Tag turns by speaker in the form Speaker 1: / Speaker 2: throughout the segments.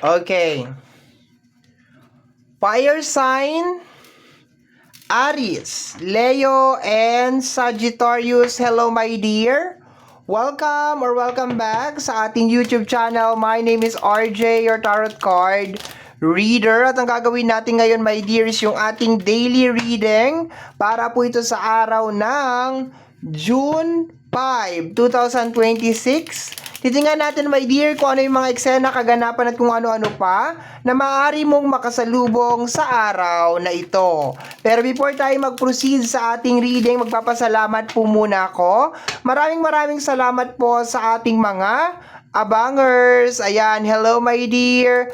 Speaker 1: Okay. Fire sign, Aries, Leo, and Sagittarius. Hello, my dear. Welcome back sa ating YouTube channel. My name is RJ, your tarot card reader. At ang gagawin natin ngayon, my dear, is yung ating daily reading para po ito sa araw ng June 5, 2026. Titingnan natin, my dear, kung ano yung mga eksena, kaganapan at kung ano-ano pa na maaari mong makasalubong sa araw na ito. Pero before tayo mag-proceed sa ating reading, magpapasalamat po muna ako. Maraming salamat po sa ating mga abangers. Ayan, hello my dear.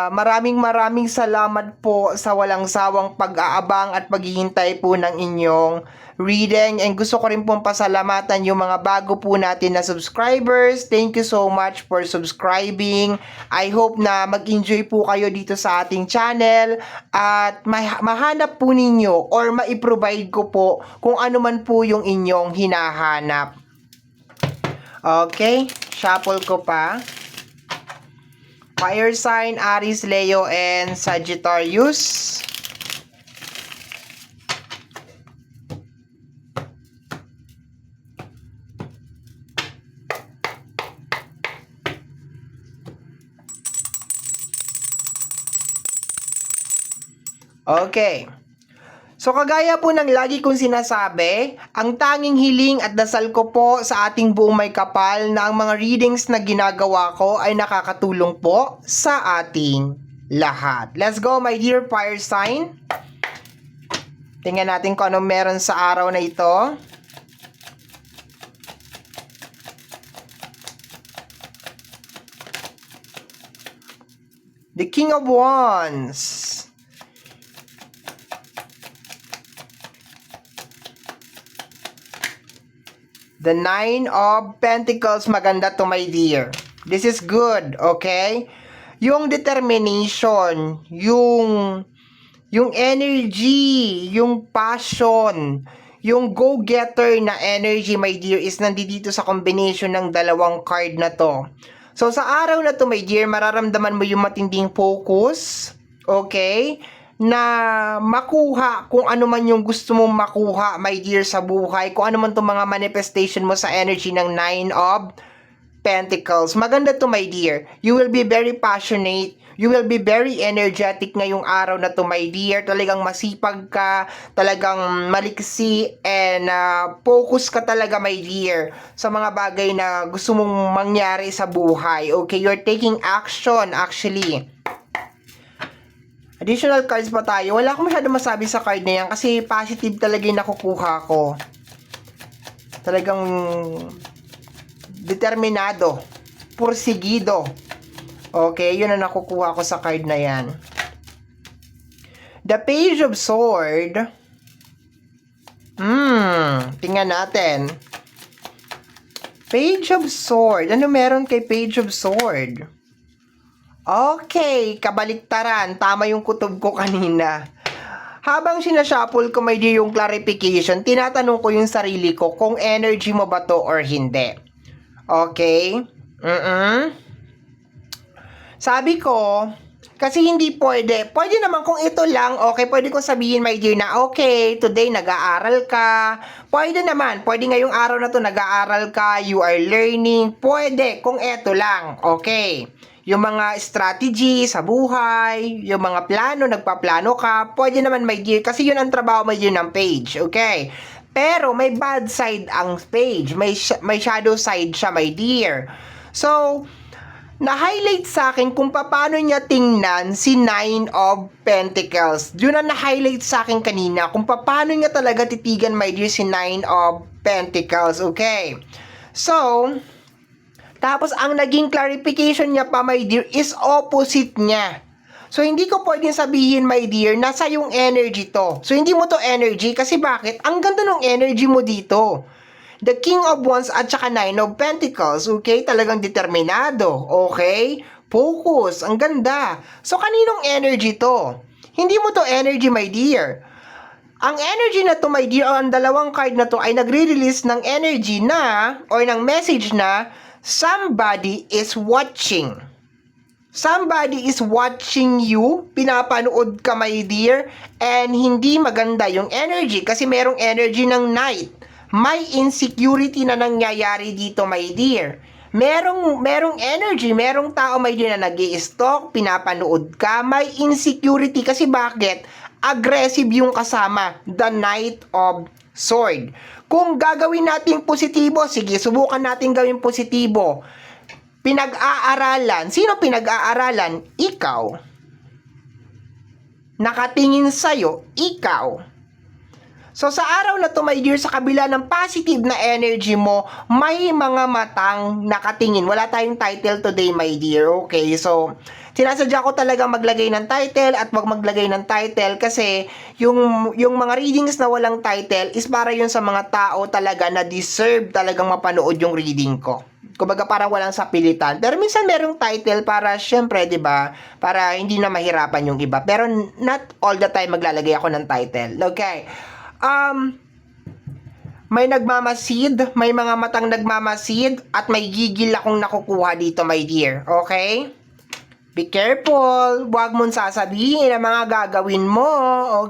Speaker 1: Maraming salamat po sa walang sawang pag-aabang at paghihintay po ng inyong reading, and gusto ko rin pong pasalamatan yung mga bago po natin na subscribers. Thank you so much for subscribing. I hope na mag-enjoy po kayo dito sa ating channel at mahanap po ninyo or ma-provide ko po kung ano man po yung inyong hinahanap. Okay, shuffle ko pa. Fire sign, Aries, Leo, and Sagittarius. Okay. So kagaya po ng lagi kong sinasabi, ang tanging hiling at dasal ko po sa ating buong may kapal na ang mga readings na ginagawa ko ay nakakatulong po sa ating lahat. Let's go, my dear fire sign. Tingnan natin kung ano meron sa araw na ito. The King of Wands. The Nine of Pentacles, maganda to my dear. This is good, okay? Yung determination, yung energy, yung passion, yung go-getter na energy, my dear, is nandito sa combination ng dalawang card na to. So, sa araw na to, my dear, mararamdaman mo yung matinding focus, okay? Na makuha kung ano man yung gusto mong makuha, my dear, sa buhay. Kung ano man itong mga manifestation mo sa energy ng Nine of Pentacles. Maganda to, my dear. You will be very passionate. You will be very energetic ngayong araw na to, my dear. Talagang masipag ka, talagang maliksi, and focus ka talaga, my dear, sa mga bagay na gusto mong mangyari sa buhay. Okay, you're taking action, actually. Additional cards pa tayo. Wala akong masyado masabi sa card na yan kasi positive talaga yung nakukuha ko. Talagang determinado, porsigido. Okay, yun ang nakukuha ko sa card na yan. The Page of Sword. Tingnan natin. Page of Sword. Ano meron kay Page of Sword? Okay, kabaliktaran. Tama yung kutob ko kanina. Habang sinashuffle ko, my dear, yung clarification, tinatanong ko yung sarili ko kung energy mo ba to or hindi. Okay? Sabi ko, kasi hindi pwede. Pwede naman kung ito lang, okay, pwede kong sabihin, my dear, na okay, today nag-aaral ka. Pwede naman, pwede ngayong araw na to nag-aaral ka, you are learning. Pwede kung ito lang, okay. Yung mga strategy sa buhay, yung mga plano, nagpaplano ka, pwede naman, my dear, kasi yun ang trabaho, my dear, ng page, okay? Pero may bad side ang page, may shadow side siya, my dear. So, na-highlight sa akin kung paano niya tingnan si Nine of Pentacles. Yun ang na-highlight sa akin kanina, kung paano niya talaga titigan, my dear, si Nine of Pentacles, okay? So, tapos, ang naging clarification niya pa, my dear, is opposite niya. So, hindi ko pwedeng sabihin, my dear, nasa yung energy to. So, hindi mo to energy. Kasi bakit? Ang ganda ng energy mo dito. The King of Wands at saka Nine of Pentacles, okay? Talagang determinado, okay? Focus, ang ganda. So, kaninong energy to? Hindi mo to energy, my dear. Ang energy na to, my dear, o ang dalawang card na to ay nagre-release ng energy na, or ng message na, somebody is watching. somebody is watching you, pinapanood ka, my dear, and hindi maganda yung energy kasi merong energy ng night. May insecurity na nangyayari dito, my dear. Merong energy, merong tao, my dear, na nag-i-stalk, pinapanood ka, may insecurity kasi bakit? Aggressive yung kasama, the Knight of Sword. Kung gagawin natin positibo, sige, subukan natin gawin positibo. Pinag-aaralan. Sino pinag-aaralan? Ikaw. Nakatingin sa'yo, ikaw. So, sa araw na to, my dear, sa kabila ng positive na energy mo, may mga matang nakatingin. Wala tayong title today, my dear. Okay, so, sinasadya ko talaga maglagay ng title at wag maglagay ng title kasi yung mga readings na walang title is para yun sa mga tao talaga na deserve talagang mapanood yung reading ko. Kumbaga parang walang sapilitan. Pero minsan merong title para syempre, 'di ba? Para hindi na mahirapan yung iba. Pero not all the time maglalagay ako ng title. Okay. May nagmamasid, may mga matang nagmamasid at may gigil akong nakukuha dito, my dear. Okay? Be careful. Huwag mong sasabihin ang mga gagawin mo.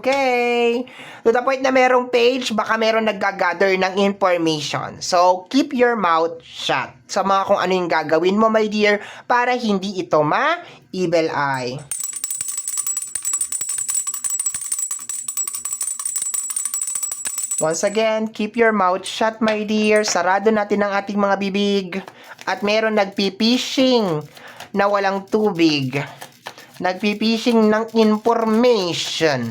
Speaker 1: Okay? To the point na merong page, baka meron naggagather ng information. So, keep your mouth shut sa mga kung ano yung gagawin mo, my dear, para hindi ito ma-evil eye. Once again, keep your mouth shut, my dear. Sarado natin ang ating mga bibig. At meron nagpipishing na walang tubig. Nagpipishing ng information.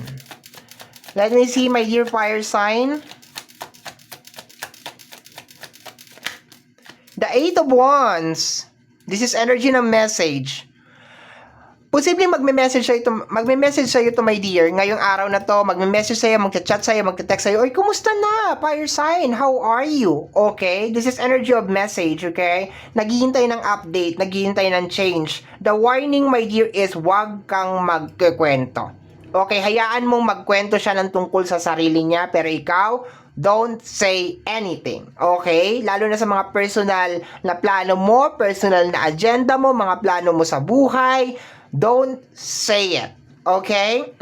Speaker 1: Let me see, my dear fire sign. The Eight of Wands. This is energy ng message. Posibleng magme-message sa'yo to, my dear. Ngayong araw na to, magme-message sa'yo, magchat sa'yo, magte-text sa'yo. Oy, kumusta na? Fire sign, how are you? Okay? This is energy of message, okay? Naghihintay ng update, naghihintay ng change. The warning, my dear, is wag kang magkikwento. Okay, hayaan mong magkwento siya ng tungkol sa sarili niya, pero ikaw, don't say anything. Okay? Lalo na sa mga personal na plano mo, personal na agenda mo, mga plano mo sa buhay, don't say it. Okay?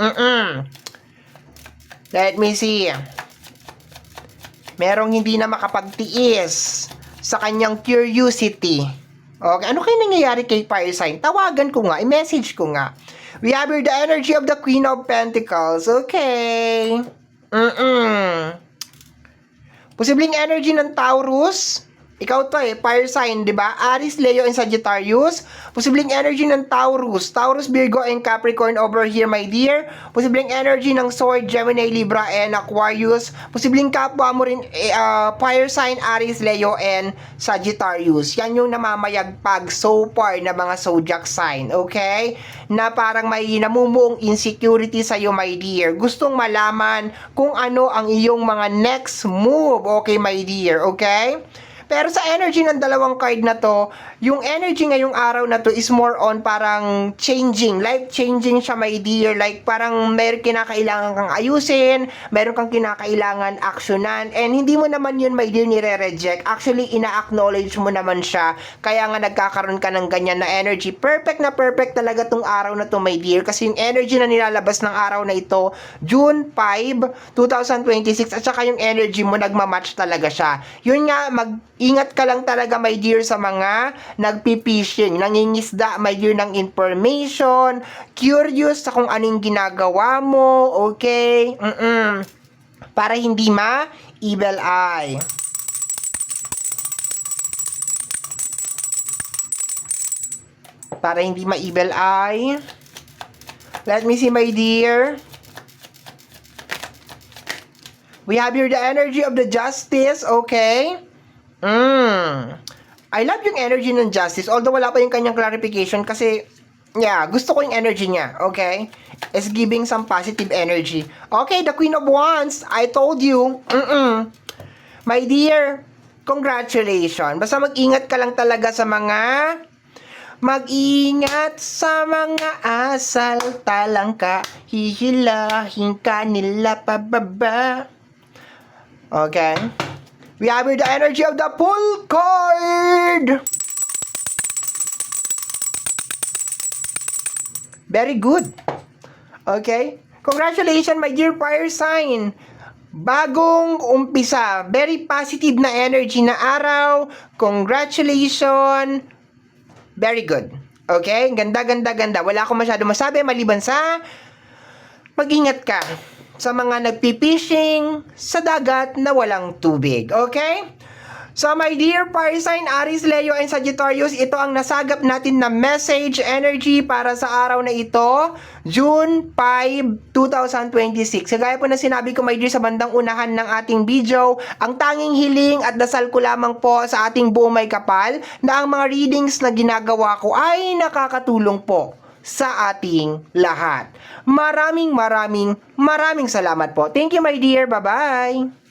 Speaker 1: Let me see. Merong hindi na makapagtiis sa kanyang curiosity. Okay? Ano kayo nangyayari kay fire sign? Tawagan ko nga. I-message ko nga. We have here the energy of the Queen of Pentacles. Okay. Posibleng energy ng Taurus. Ikaw to fire sign, di ba? Aries, Leo, and Sagittarius. Posibleng energy ng Taurus. Taurus, Virgo, and Capricorn over here, my dear. Posibleng energy ng Sword, Gemini, Libra, and Aquarius. Posibleng kapwa mo rin, fire sign, Aries, Leo, and Sagittarius. Yan yung namamayagpag so far na mga zodiac sign, okay? Na parang may namumuong insecurity sa'yo, my dear. Gustong malaman kung ano ang iyong mga next move, okay, my dear, okay? Pero sa energy ng dalawang card na to, yung energy ngayong araw na to is more on parang changing, life-changing siya, my dear. Like parang meron kinakailangan kang ayusin, meron kang kinakailangan aksyonan, and hindi mo naman yun, my dear, nire-reject. Actually, ina-acknowledge mo naman siya, kaya nga nagkakaroon ka ng ganyan na energy. Perfect na perfect talaga tong araw na to, my dear, kasi yung energy na nilalabas ng araw na ito, June 5, 2026, at saka yung energy mo, nagmamatch talaga siya. Yun nga, ingat ka lang talaga, my dear, sa mga nagpipishing, nangingisda, my dear, ng information, curious sa kung anong ginagawa mo, okay? Para hindi ma-evil eye. Para hindi ma-evil eye. Let me see, my dear. We have here the energy of the Justice, okay? I love yung energy ng Justice, although wala pa yung kanyang clarification kasi, yeah, gusto ko yung energy niya, okay? It's giving some positive energy. Okay, the Queen of Wands, I told you, my dear, congratulations. Basta mag-ingat ka lang talaga sa mga, mag-ingat sa mga asal, talangka, hihilahin ka nila pababa. Okay? We have here the energy of the Fool card. Very good. Okay? Congratulations, my dear fire sign. Bagong umpisa. Very positive na energy na araw. Congratulations. Very good. Okay? Ganda, ganda, ganda. Wala akong masyado masabi maliban sa mag-ingat ka sa mga nagpipishing sa dagat na walang tubig. Okay? So, my dear fire sign, Aries, Leo, and Sagittarius, ito ang nasagap natin na message energy para sa araw na ito, June 5, 2026. Kagaya po na sinabi ko, my dear, sa bandang unahan ng ating video, ang tanging hiling at dasal ko lamang po sa ating buong may kapal na ang mga readings na ginagawa ko ay nakakatulong po sa ating lahat. Maraming salamat po. Thank you, my dear. Bye-bye.